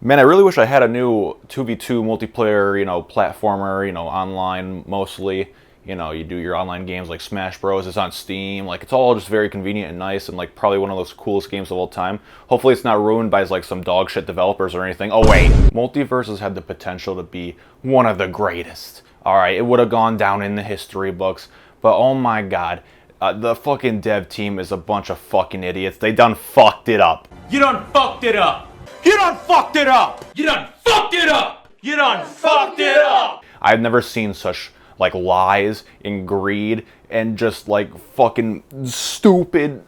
Man, I really wish I had a new 2v2 multiplayer, platformer, online mostly. You do your online games like Smash Bros. It's on Steam. Like, it's all just very convenient and nice and, like, probably one of those coolest games of all time. Hopefully it's not ruined by, like, some dog shit developers or anything. Oh, wait. Multiversus had the potential to be one of the greatest. Alright, it would have gone down in the history books. But, oh my god. The fucking dev team is a bunch of fucking idiots. They done fucked it up. You done fucked it up! You done fucked it up! You done fucked it up! You done fucked it up! I've never seen such, like, lies and greed and just, like, fucking stupid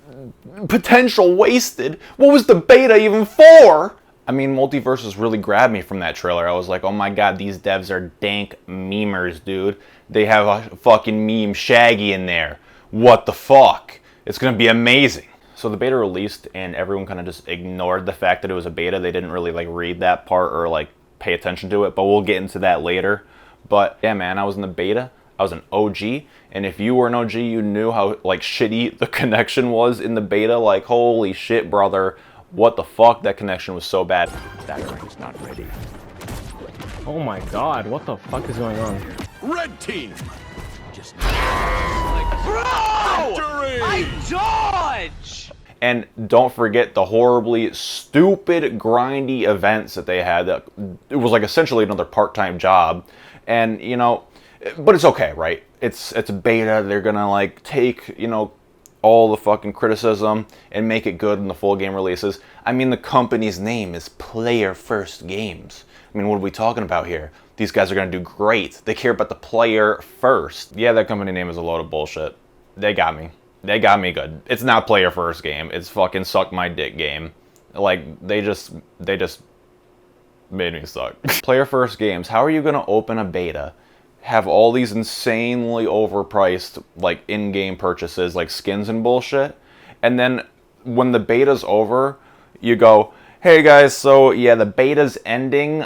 potential wasted. What was the beta even for? I mean, Multiversus really grabbed me from that trailer. I was like, oh my god, these devs are dank memers, dude. They have a fucking meme Shaggy in there. What the fuck? It's gonna be amazing. So the beta released and everyone kind of just ignored the fact that it was a beta. They didn't really, like, read that part or, like, pay attention to it, but we'll get into that later. But yeah, man, I was in the beta. I was an OG, and if you were an OG, you knew how, like, shitty the connection was in the beta. Like, holy shit, brother. What the fuck? That connection was so bad. That is not ready. Oh my god, what the fuck is going on? Red team! Just Predatory! I dodge! And don't forget the horribly stupid, grindy events that they had. It was like essentially another part-time job. And, but it's okay, right? It's a beta. They're gonna, like, take, all the fucking criticism and make it good in the full game releases. I mean, the company's name is Player First Games. I mean, what are we talking about here? These guys are gonna do great. They care about the player first. Yeah, that company name is a load of bullshit. They got me. They got me good. It's not Player First Game. It's fucking Suck My Dick Game. Like, they just made me suck. Player First Games, how are you gonna open a beta, have all these insanely overpriced, like, in-game purchases, like skins and bullshit, and then when the beta's over, you go, hey guys, so yeah, the beta's ending.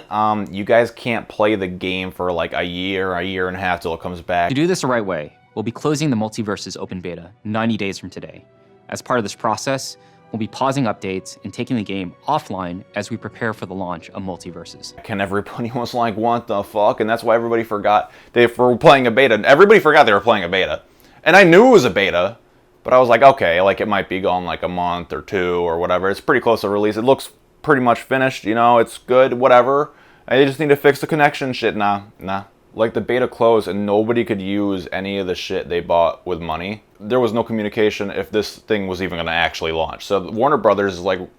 You guys can't play the game for like a year and a half till it comes back. To do this the right way, we'll be closing the Multiversus open beta 90 days from today. As part of this process, we'll be pausing updates and taking the game offline as we prepare for the launch of Multiversus. And everybody was like, what the fuck? And that's why everybody forgot they were playing a beta. Everybody forgot they were playing a beta. And I knew it was a beta, but I was like, okay, like, it might be gone like a month or two or whatever. It's pretty close to release. It looks pretty much finished, it's good, whatever. I just need to fix the connection shit. Nah. Like, the beta closed and nobody could use any of the shit they bought with money. There was no communication if this thing was even gonna actually launch. So Warner Brothers is like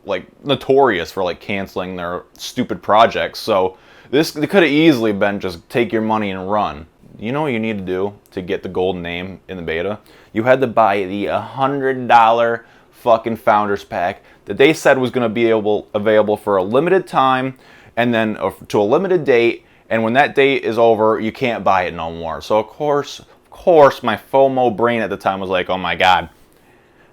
notorious for, like, canceling their stupid projects. So it could have easily been just take your money and run. You know what you need to do to get the golden name in the beta? You had to buy the $100 fucking Founders Pack that they said was going to be available for a limited time and then to a limited date, and when that date is over, you can't buy it no more. So of course, my FOMO brain at the time was like, oh my god,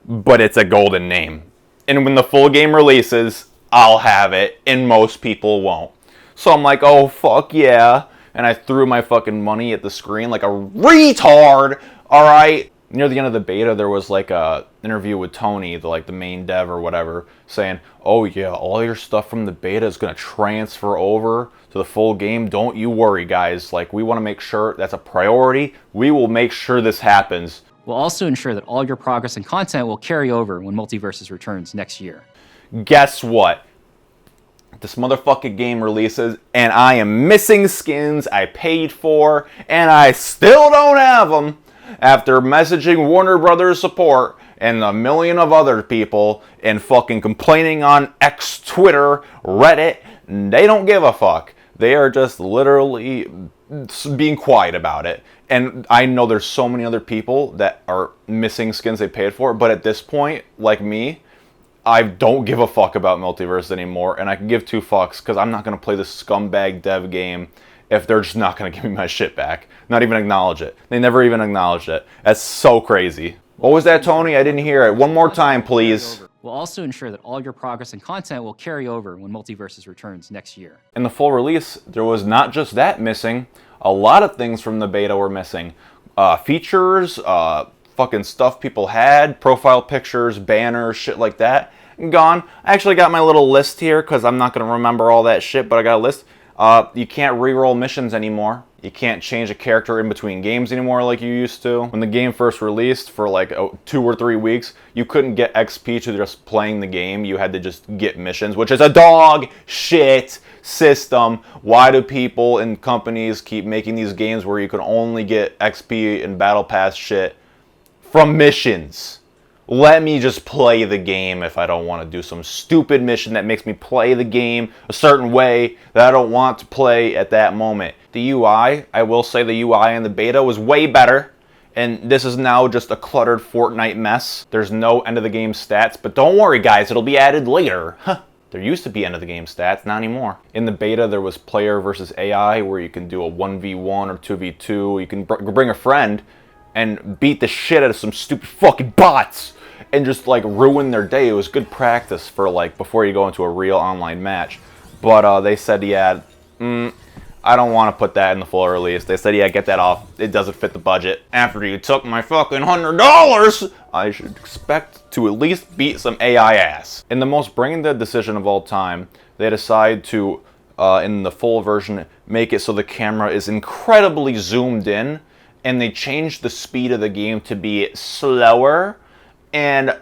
but it's a golden name. And when the full game releases, I'll have it, and most people won't. So I'm like, oh fuck yeah. And I threw my fucking money at the screen like a retard, alright? Near the end of the beta, there was like a interview with Tony, the main dev or whatever, saying, oh yeah, all your stuff from the beta is going to transfer over to the full game. Don't you worry, guys. Like, we want to make sure that's a priority. We will make sure this happens. We'll also ensure that all your progress and content will carry over when Multiversus returns next year. Guess what? This motherfucking game releases, and I am missing skins I paid for, and I still don't have them. After messaging Warner Brothers support and a million of other people and fucking complaining on X, Twitter, Reddit, they don't give a fuck. They are just literally being quiet about it. And I know there's so many other people that are missing skins they paid for, but at this point, like me, I don't give a fuck about Multiverse anymore, and I can give two fucks because I'm not going to play this scumbag dev game if they're just not going to give me my shit back. Not even acknowledge it. They never even acknowledged it. That's so crazy. What was that, Tony? I didn't hear it. One more time, please. We'll also ensure that all your progress and content will carry over when Multiversus returns next year. In the full release, there was not just that missing. A lot of things from the beta were missing. Features, fucking stuff people had, profile pictures, banners, shit like that. gone. I actually got my little list here because I'm not going to remember all that shit, but I got a list. You can't reroll missions anymore. You can't change a character in between games anymore like you used to. When the game first released for like 2 or 3 weeks, you couldn't get XP to just playing the game. You had to just get missions, which is a dog shit system. Why do people and companies keep making these games where you can only get XP and battle pass shit from missions? Let me just play the game if I don't want to do some stupid mission that makes me play the game a certain way that I don't want to play at that moment. The UI, I will say the UI in the beta was way better, and this is now just a cluttered Fortnite mess. There's no end of the game stats, but don't worry guys, it'll be added later. There used to be end of the game stats, not anymore. In the beta there was player versus AI where you can do a 1v1 or 2v2. You can bring a friend and beat the shit out of some stupid fucking bots and just like ruin their day. It was good practice for like before you go into a real online match. But they said, yeah, I don't want to put that in the full release. They said, yeah, get that off. It doesn't fit the budget. After you took my fucking $100, I should expect to at least beat some AI ass. In the most brain dead decision of all time, they decide to, in the full version, make it so the camera is incredibly zoomed in, and they changed the speed of the game to be slower, and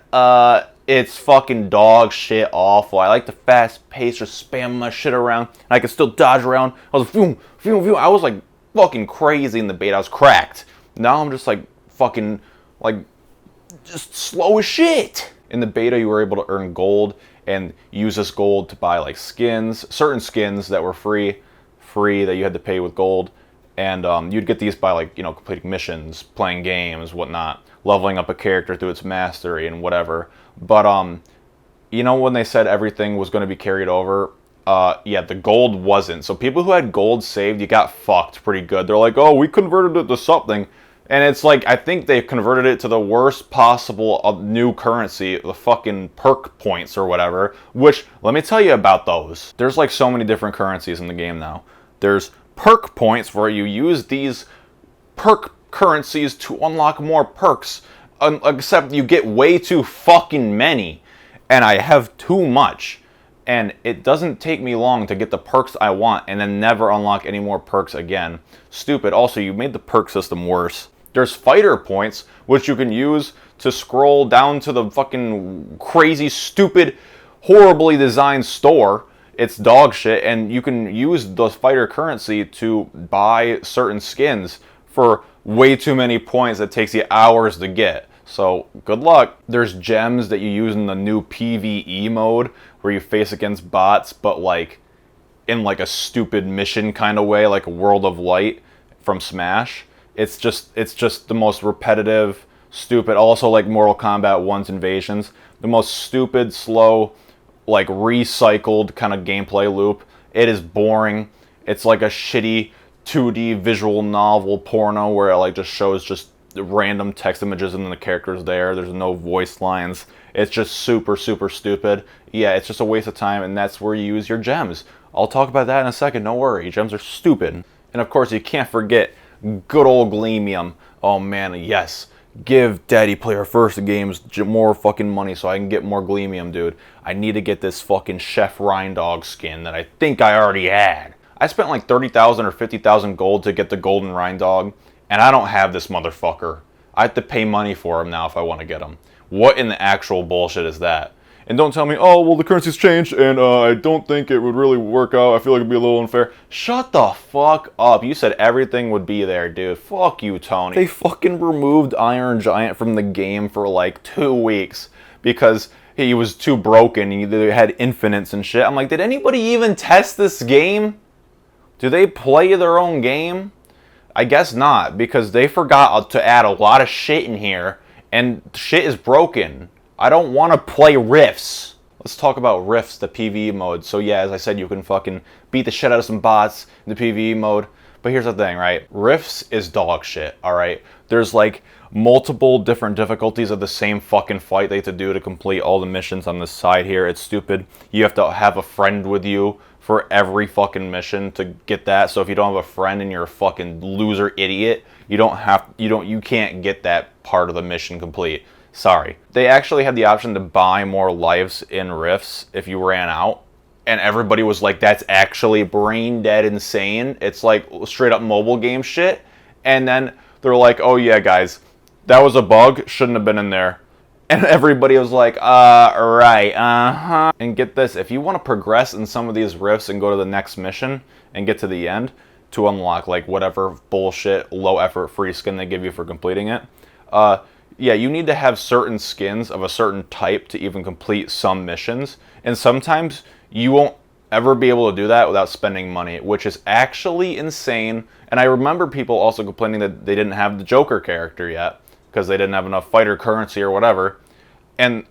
it's fucking dog shit awful. I like the fast pace, just spam my shit around, and I can still dodge around. I was like, I was like fucking crazy in the beta. I was cracked. Now I'm just like fucking like just slow as shit. In the beta, you were able to earn gold and use this gold to buy like skins, certain skins that were free that you had to pay with gold. And you'd get these by like, you know, completing missions, playing games, whatnot, leveling up a character through its mastery and whatever. But you know, when they said everything was going to be carried over, yeah, the gold wasn't. So people who had gold saved, you got fucked pretty good. They're like, oh, we converted it to something. And it's like, I think they converted it to the worst possible new currency, the fucking perk points or whatever, which, let me tell you about those. There's like so many different currencies in the game now. There's perk points where you use these perk currencies to unlock more perks, except you get way too fucking many, and I have too much, and it doesn't take me long to get the perks I want and then never unlock any more perks again. Stupid. Also, you made the perk system worse. There's fighter points, which you can use to scroll down to the fucking crazy, stupid, horribly designed store. It's dog shit, and you can use the fighter currency to buy certain skins for way too many points that takes you hours to get. So, good luck. There's gems that you use in the new PvE mode, where you face against bots, but like, in like a stupid mission kind of way, like a World of Light from Smash. It's just the most repetitive, stupid, also like Mortal Kombat 1's Invasions, the most stupid, slow, like recycled kind of gameplay loop. It is boring. It's like a shitty 2D visual novel porno where it like just shows just random text images and then the characters there. There's no voice lines. It's just super, super stupid. Yeah, it's just a waste of time, and that's where you use your gems. I'll talk about that in a second, don't worry. Gems are stupid. And of course, you can't forget good old Gleamium. Oh man, yes. Give Daddy Player First games more fucking money so I can get more Gleamium, dude. I need to get this fucking Chef Rhindog skin that I think I already had. I spent like 30,000 or 50,000 gold to get the golden Rhindog, and I don't have this motherfucker. I have to pay money for him now if I want to get him. What in the actual bullshit is that? And don't tell me, oh, well, the currency's changed, and I don't think it would really work out. I feel like it'd be a little unfair. Shut the fuck up. You said everything would be there, dude. Fuck you, Tony. They fucking removed Iron Giant from the game for like 2 weeks because he was too broken. He had infinites and shit. I'm like, did anybody even test this game? Do they play their own game? I guess not, because they forgot to add a lot of shit in here, and shit is broken. I don't want to play Rifts. Let's talk about Rifts, the PvE mode. So yeah, as I said, you can fucking beat the shit out of some bots in the PvE mode. But here's the thing, right? Rifts is dog shit, alright? There's like multiple different difficulties of the same fucking fight they have to do to complete all the missions on this side here. It's stupid. You have to have a friend with you for every fucking mission to get that. So if you don't have a friend and you're a fucking loser idiot, you can't get that part of the mission complete. Sorry. They actually had the option to buy more lives in rifts if you ran out. And everybody was like, that's actually brain dead insane. It's like straight up mobile game shit. And then they're like, oh yeah, guys, that was a bug. Shouldn't have been in there. And everybody was like, right, uh-huh. And get this, if you want to progress in some of these rifts and go to the next mission and get to the end to unlock like whatever bullshit low effort free skin they give you for completing it, yeah, you need to have certain skins of a certain type to even complete some missions. And sometimes you won't ever be able to do that without spending money, which is actually insane. And I remember people also complaining that they didn't have the Joker character yet because they didn't have enough fighter currency or whatever. And,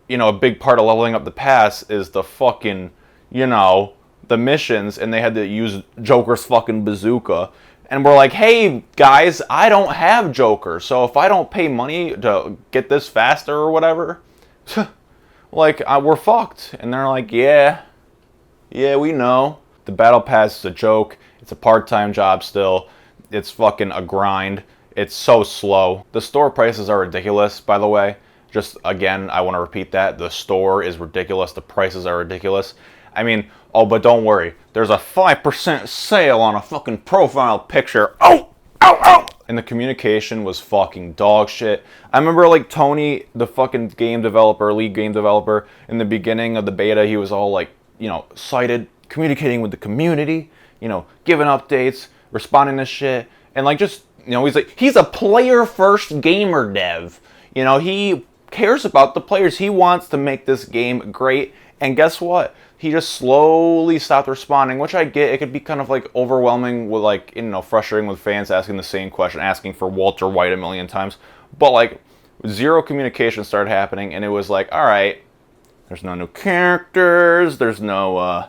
you know, a big part of leveling up the pass is the fucking, you know, the missions, and they had to use Joker's fucking bazooka. And we're like, hey, guys, I don't have Joker, so if I don't pay money to get this faster or whatever, like, we're fucked. And they're like, yeah, we know. The battle pass is a joke. It's a part-time job still. It's fucking a grind. It's so slow. The store prices are ridiculous, by the way. Just, again, I want to repeat that. The store is ridiculous. The prices are ridiculous. I mean, oh, but don't worry. There's a 5% sale on a fucking profile picture. Oh! Ow! Ow! And the communication was fucking dog shit. I remember, like, Tony, the fucking game developer, lead game developer, in the beginning of the beta, he was all, like, you know, excited, communicating with the community, you know, giving updates, responding to shit, and, like, just, you know, he's like, he's a player-first gamer dev. You know, he cares about the players. He wants to make this game great, and guess what? He just slowly stopped responding, which I get. It could be kind of like overwhelming with like, you know, frustrating with fans asking the same question, asking for Walter White a million times. But like, zero communication started happening, and it was like, all right, there's no new characters, there's no,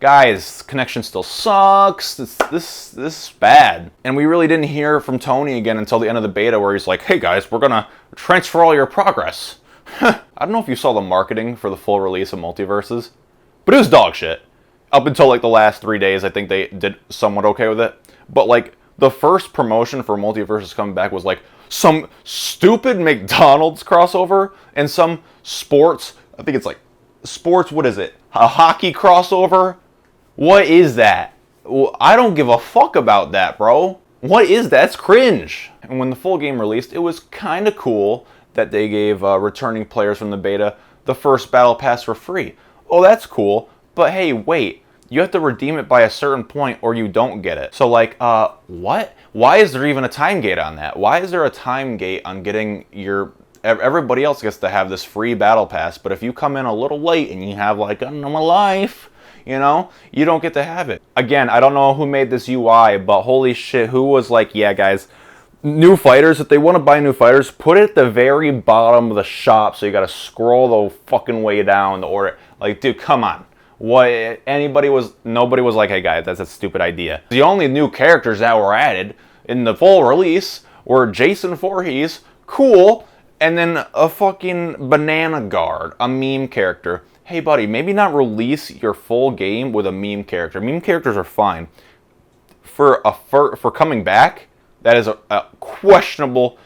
guys, connection still sucks, this is bad. And we really didn't hear from Tony again until the end of the beta, where he's like, hey guys, we're gonna transfer all your progress. I don't know if you saw the marketing for the full release of Multiversus, but it was dog shit. Up until like the last 3 days, I think they did somewhat okay with it. But like, the first promotion for Multiversus coming back was like some stupid McDonald's crossover and some sports, I think it's like sports, what is it? A hockey crossover? What is that? Well, I don't give a fuck about that, bro. What is that? It's cringe. And when the full game released, it was kind of cool that they gave returning players from the beta the first battle pass for free. Oh, that's cool. But hey, wait. You have to redeem it by a certain point or you don't get it. So like, what? Why is there even a time gate on that? Why is there a time gate on getting your... Everybody else gets to have this free battle pass, but if you come in a little late and you have like a normal life, you know, you don't get to have it. Again, I don't know who made this UI, but holy shit, who was like, yeah guys, new fighters, if they want to buy new fighters, put it at the very bottom of the shop, so you gotta scroll the fucking way down to order. Like, dude, come on. What, nobody was like, hey guys, that's a stupid idea. The only new characters that were added in the full release were Jason Voorhees, cool, and then a fucking banana guard, a meme character. Hey buddy, maybe not release your full game with a meme character. Meme characters are fine. For coming back, that is a questionably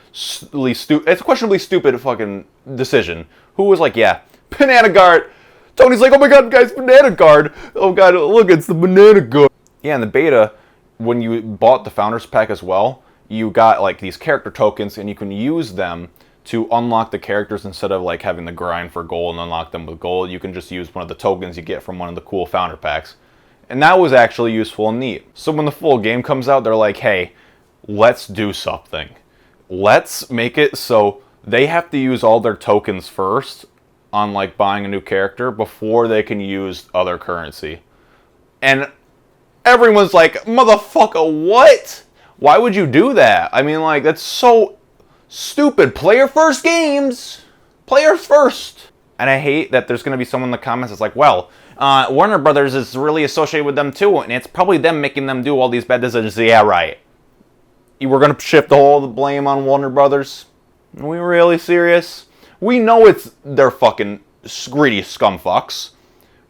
stupid fucking decision. Who was like, yeah, banana guard. Tony's like, oh my god, guys, banana guard. Oh god, look, it's the banana guard. Yeah, in the beta, when you bought the Founders Pack as well, you got like these character tokens, and you can use them to unlock the characters instead of like having the grind for gold and unlock them with gold. You can just use one of the tokens you get from one of the cool Founder Packs. And that was actually useful and neat. So when the full game comes out, they're like, hey, let's do something. Let's make it so they have to use all their tokens first on like buying a new character before they can use other currency. And everyone's like, motherfucker, what? Why would you do that? I mean, like, that's so stupid. Player first games. Players first. And I hate that there's going to be someone in the comments that's like, well, Warner Brothers is really associated with them too, and it's probably them making them do all these bad decisions. Yeah, right. We're going to shift all the blame on Warner Brothers? Are we really serious? We know it's their fucking greedy scumfucks.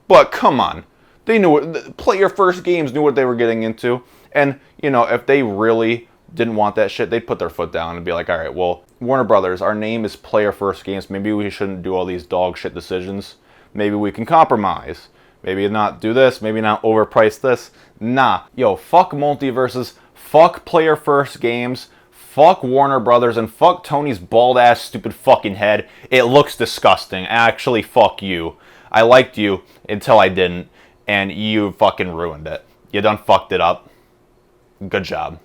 But come on. They knew it. Player first games knew what they were getting into. And, you know, if they really didn't want that shit, they'd put their foot down and be like, all right, well, Warner Brothers, our name is Player First Games. Maybe we shouldn't do all these dog shit decisions. Maybe we can compromise. Maybe not do this, maybe not overprice this. Nah. Yo, fuck Multiversus, fuck Player First Games, fuck Warner Brothers, and fuck Tony's bald-ass stupid fucking head. It looks disgusting. Actually, fuck you. I liked you until I didn't, and you fucking ruined it. You done fucked it up. Good job.